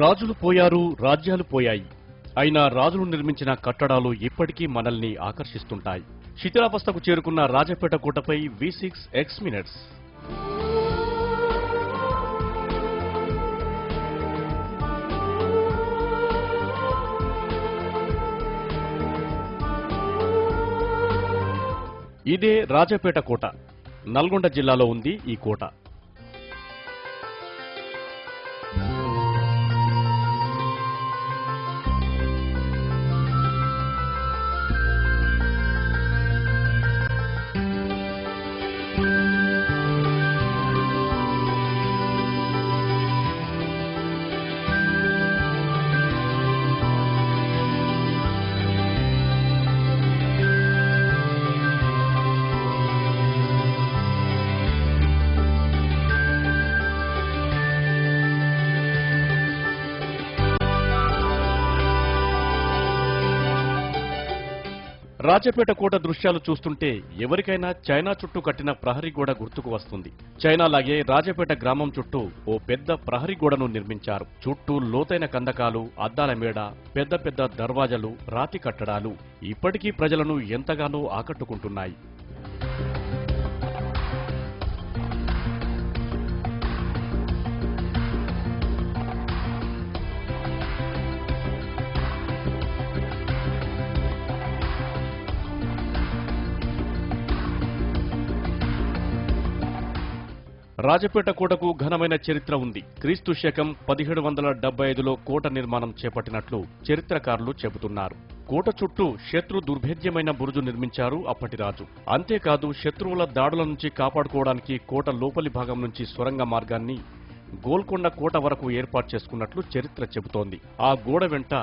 రాజులు పోయారు, రాజ్యాలు పోయాయి. అయినా రాజులు నిర్మించిన కట్టడాలు ఇప్పటికీ మనల్ని ఆకర్షిస్తుంటాయి. శిథిలావస్థకు చేరుకున్న రాజపేట కోటపై V6 X మినిట్స్. ఇదే రాజపేట కోట. నల్గొండ జిల్లాలో ఉంది ఈ కోట. రాజపేట కోట దృశ్యాలు చూస్తుంటే ఎవరికైనా చైనా చుట్టూ కట్టిన ప్రహరీ గోడ గుర్తుకు వస్తుంది. చైనాలాగే రాజపేట గ్రామం చుట్టూ ఓ పెద్ద ప్రహరీ గోడను నిర్మించారు. చుట్టూ లోతైన కందకాలు, అద్దాల మేడ, పెద్ద పెద్ద దర్వాజలు, రాతి కట్టడాలు ఇప్పటికీ ప్రజలను ఎంతగానో ఆకట్టుకుంటున్నాయి. రాజపేట కోటకు ఘనమైన చరిత్ర ఉంది. క్రీస్తు శకం 1775లో కోట నిర్మాణం చేపట్టినట్లు చరిత్రకారులు చెబుతున్నారు. కోట చుట్టూ శత్రు దుర్భేద్యమైన బురుజు నిర్మించారు అప్పటి రాజు. అంతేకాదు శత్రువుల దాడుల నుంచి కాపాడుకోవడానికి కోట లోపలి భాగం నుంచి సొరంగ మార్గాన్ని గోల్కొండ కోట వరకు ఏర్పాటు చేసుకున్నట్లు చరిత్ర చెబుతోంది. ఆ గోడ వెంట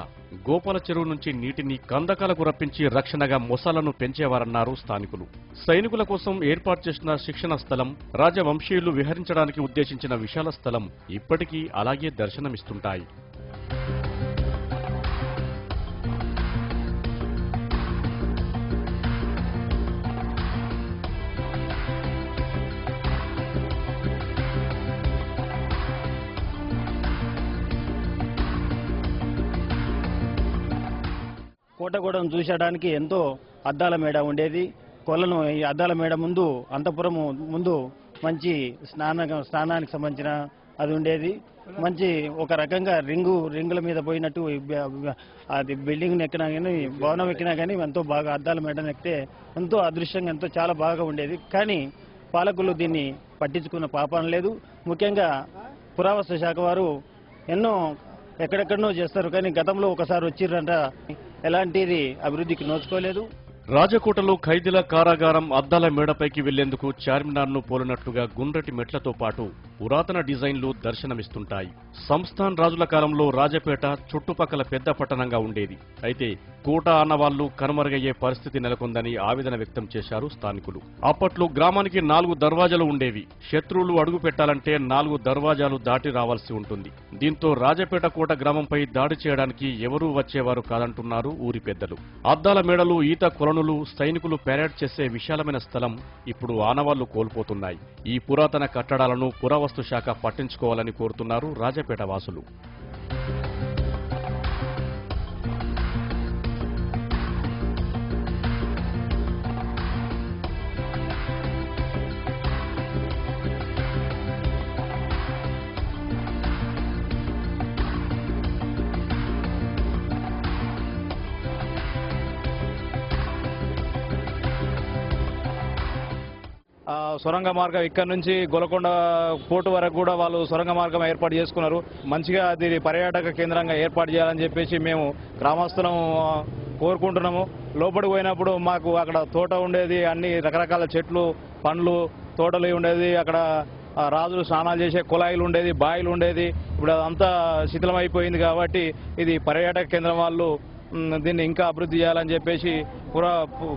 గోపాల చెరువు నుంచి నీటిని కందకాలకు రప్పించి రక్షణగా మొసళ్లను పెంచేవారన్నారు స్థానికులు. సైనికుల కోసం ఏర్పాటు చేసిన శిక్షణ స్థలం, రాజవంశీయులు విహరించడానికి ఉద్దేశించిన విశాల స్థలం ఇప్పటికీ అలాగే దర్శనమిస్తుంటాయి. కోటగూడను చూసేయడానికి ఎంతో అద్దాల మేడ ఉండేది. కొలను ఈ అద్దాల మేడ ముందు అంతఃపురం ముందు మంచి స్నానానికి సంబంధించిన అది ఉండేది. మంచి ఒక రకంగా రింగుల మీద పోయినట్టు అది బిల్డింగ్ ఎక్కినా కానీ, భవనం ఎక్కినా కానీ ఎంతో బాగా అద్దాల మేడను ఎక్కితే ఎంతో అదృశ్యంగా ఎంతో చాలా బాగా ఉండేది. కానీ పాలకులు దీన్ని పట్టించుకున్న పాపం లేదు. ముఖ్యంగా పురావస్తు శాఖ వారు ఎన్నో ఎక్కడెక్కడనో చేస్తారు, కానీ గతంలో ఒకసారి వచ్చిర్రంట, ఎలాంటిది అభివృద్ధికి నోచుకోలేదు. రాజకోటలో ఖైదీల కారాగారం అద్దాల మేడపైకి వెళ్లేందుకు చార్మినార్ను పోలినట్లుగా గుండ్రటి మెట్లతో పాటు పురాతన డిజైన్లు దర్శనమిస్తుంటాయి. సంస్థాన్ రాజుల కాలంలో రాజపేట చుట్టుపక్కల పెద్ద పట్టణంగా ఉండేది. అయితే కోట ఆనవాళ్లు కనుమరుగయ్యే పరిస్థితి నెలకొందని ఆవేదన వ్యక్తం చేశారు స్థానికులు. అప్పట్లో గ్రామానికి 4 దర్వాజాలు ఉండేవి. శత్రువులు అడుగు పెట్టాలంటే 4 దర్వాజాలు దాటి రావాల్సి ఉంటుంది. దీంతో రాజపేట కోట గ్రామంపై దాడి చేయడానికి ఎవరూ వచ్చేవారు కాదంటున్నారు ఊరి పెద్దలు. అద్దాల మేడలు, ఈత కొలనులు, సైనికులు పెరేడ్ చేసే విశాలమైన స్థలం ఇప్పుడు ఆనవాళ్లు కోల్పోతున్నాయి. ఈ పురాతన కట్టడాలను పురావస్తు శాఖ పట్టించుకోవాలని కోరుతున్నారు రాజపేట వాసులు. సొరంగ మార్గం ఇక్కడ నుంచి గోల్కొండ పోర్టు వరకు కూడా వాళ్ళు సొరంగ మార్గం ఏర్పాటు చేసుకున్నారు. మంచిగా దీని పర్యాటక కేంద్రంగా ఏర్పాటు చేయాలని చెప్పేసి మేము గ్రామస్తులం కోరుకుంటున్నాము. లోపలికి పోయినప్పుడు మాకు అక్కడ తోట ఉండేది, అన్ని రకరకాల చెట్లు, పండ్లు, తోటలు ఉండేది. అక్కడ రాజులు స్నానాలు చేసే కుళాయిలు ఉండేది, బాయిలు ఉండేది. ఇప్పుడు అదంతా శిథిలమైపోయింది కాబట్టి ఇది పర్యాటక కేంద్రం వాళ్ళు దీన్ని ఇంకా అభివృద్ధి చేయాలని చెప్పేసి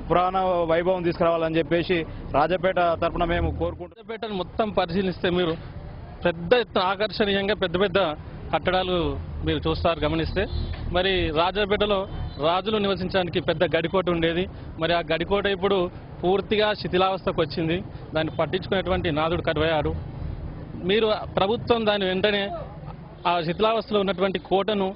పురాణ వైభవం తీసుకురావాలని చెప్పేసి రాజపేట తరఫున మేము కోరుకుంటున్నాం. రాజపేటను మొత్తం పరిశీలిస్తే మీరు పెద్ద ఎత్తున ఆకర్షణీయంగా పెద్ద పెద్ద కట్టడాలు మీరు చూస్తారు గమనిస్తే. మరి రాజపేటలో రాజులు నివసించడానికి పెద్ద గడికోట ఉండేది. మరి ఆ గడికోట ఇప్పుడు పూర్తిగా శిథిలావస్థకు వచ్చింది. దాన్ని పట్టించుకునేటువంటి నాదుడు కరువయ్యారు. మీరు ప్రభుత్వం దాని వెంటనే ఆ శిథిలావస్థలో ఉన్నటువంటి కోటను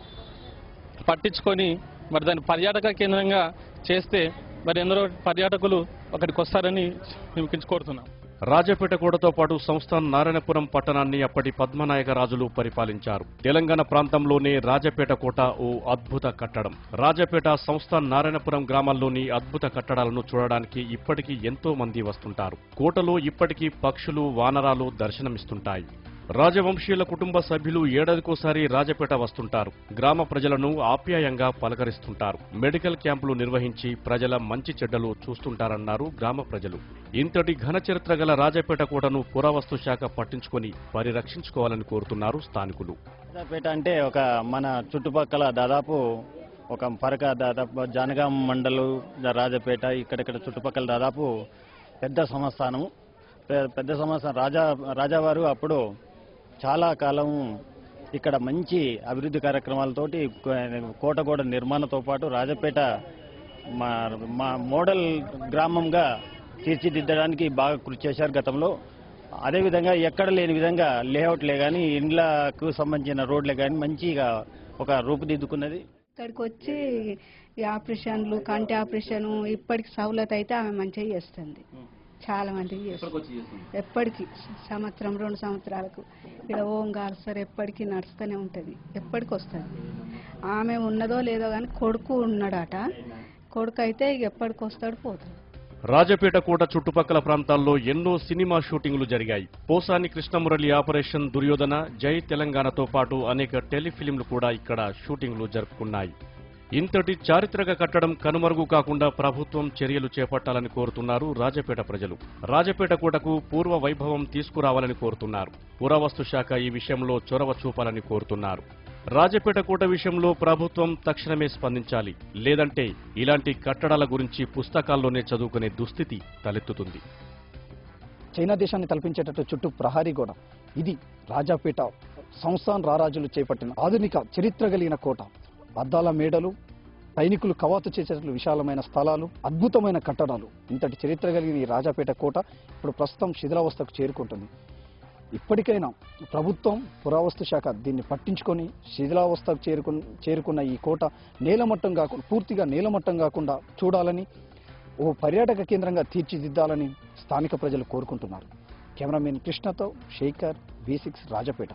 పట్టించుకొని మరి దాన్ని పర్యాటక కేంద్రంగా చేస్తే మరి ఎందరో పర్యాటకులు అక్కడికి వస్తారని మేము కోరుతున్నాం. రాజపేట కోటతో పాటు సంస్థాన్ నారాయణపురం పట్టణాన్ని అప్పటి పద్మనాయక రాజులు పరిపాలించారు. తెలంగాణ ప్రాంతంలోనే రాజపేట కోట ఓ అద్భుత కట్టడం. రాజపేట సంస్థాన్ నారాయణపురం గ్రామాల్లోని అద్భుత కట్టడాలను చూడడానికి ఇప్పటికీ ఎంతో మంది వస్తుంటారు. కోటలో ఇప్పటికీ పక్షులు, వానరాలు దర్శనమిస్తుంటాయి. రాజవంశీయుల కుటుంబ సభ్యులు ఏడాదికోసారి రాజపేట వస్తుంటారు. గ్రామ ప్రజలను ఆప్యాయంగా పలకరిస్తుంటారు. మెడికల్ క్యాంపులు నిర్వహించి ప్రజల మంచి చెడ్డలు చూస్తుంటారన్నారు గ్రామ ప్రజలు. ఇంతటి ఘన చరిత్ర గల రాజపేట కోటను పురావస్తు శాఖ పట్టించుకొని పరిరక్షించుకోవాలని కోరుతున్నారు స్థానికులు. రాజపేట అంటే ఒక మన చుట్టుపక్కల దాదాపు ఒక దాదాపు జానగాం మండలు, రాజపేట ఇక్కడిక్కడ చుట్టుపక్కల దాదాపు పెద్ద సంస్థానము. రాజావారు అప్పుడు చాలా కాలం ఇక్కడ మంచి అభివృద్ధి కార్యక్రమాలతోటి కోట నిర్మాణంతో పాటు రాజపేట మా మోడల్ గ్రామంగా తీర్చిదిద్దడానికి బాగా కృషి చేశారు గతంలో. అదేవిధంగా ఎక్కడ లేని విధంగా లేఅవుట్లే కానీ ఇండ్లకు సంబంధించిన రోడ్లే కానీ మంచిగా ఒక రూపుదిద్దుకున్నది. ఇక్కడికి వచ్చి ఈ ఆపరేషన్లు, కంటి ఆపరేషన్ ఇప్పటికి సౌలత్ అయితే ఆమె మంచిగా చేస్తుంది. చాలా మందికి చేస్తుంది. ఎప్పటికీ సంవత్సరం 2 సంవత్సరాలకు ఇక్కడ ఓంగారు సార్ ఎప్పటికీ నడుస్తూనే ఉంటుంది. ఎప్పటికి వస్తుంది. ఆమె ఉన్నదో లేదో కానీ కొడుకు ఉన్నాడట. కొడుకు అయితే ఎప్పటికి వస్తాడు, పోతాడు. రాజపేట కోట చుట్టుపక్కల ప్రాంతాల్లో ఎన్నో సినిమా షూటింగ్లు జరిగాయి. పోసాని కృష్ణమురళి ఆపరేషన్ దుర్యోధన, జై తెలంగాణతో పాటు అనేక టెలిఫిలింలు కూడా ఇక్కడ షూటింగ్లు జరుపుకున్నాయి. ఇంతటి చారిత్రక కట్టడం కనుమరుగు కాకుండా ప్రభుత్వం చర్యలు చేపట్టాలని కోరుతున్నారు రాజపేట ప్రజలు. రాజపేట కోటకు పూర్వ వైభవం తీసుకురావాలని కోరుతున్నారు. పురావస్తు శాఖ ఈ విషయంలో చొరవ చూపాలని కోరుతున్నారు. రాజపేట కోట విషయంలో ప్రభుత్వం తక్షణమే స్పందించాలి. లేదంటే ఇలాంటి కట్టడాల గురించి పుస్తకాల్లోనే చదువుకునే దుస్థితి తలెత్తుతుంది. చైనా దేశాన్ని తలపించేటట్టు చుట్టూ ప్రహారీ గోడ. ఇది రాజాపేట సంస్థాన్ రారాజులు చేపట్టిన ఆధునిక చరిత్ర కలిగిన కోట. అద్దాల మేడలు, సైనికులు కవాతు చేసేటట్లు విశాలమైన స్థలాలు, అద్భుతమైన కట్టడాలు. ఇంతటి చరిత్ర కలిగిన ఈ రాజాపేట కోట ఇప్పుడు ప్రస్తుతం శిథిలావస్థకు చేరుకుంటుంది. ఇప్పటికైనా ప్రభుత్వం, పురావస్తు శాఖ దీన్ని పట్టించుకొని శిథిలావస్థకు చేరుకున్న ఈ కోట నేలమట్టం కాకుండా, పూర్తిగా నేలమట్టం కాకుండా చూడాలని, ఓ పర్యాటక కేంద్రంగా తీర్చిదిద్దాలని స్థానిక ప్రజలు కోరుకుంటున్నారు. కెమెరామెన్ కృష్ణతో శేఖర్, V6 రాజపేట.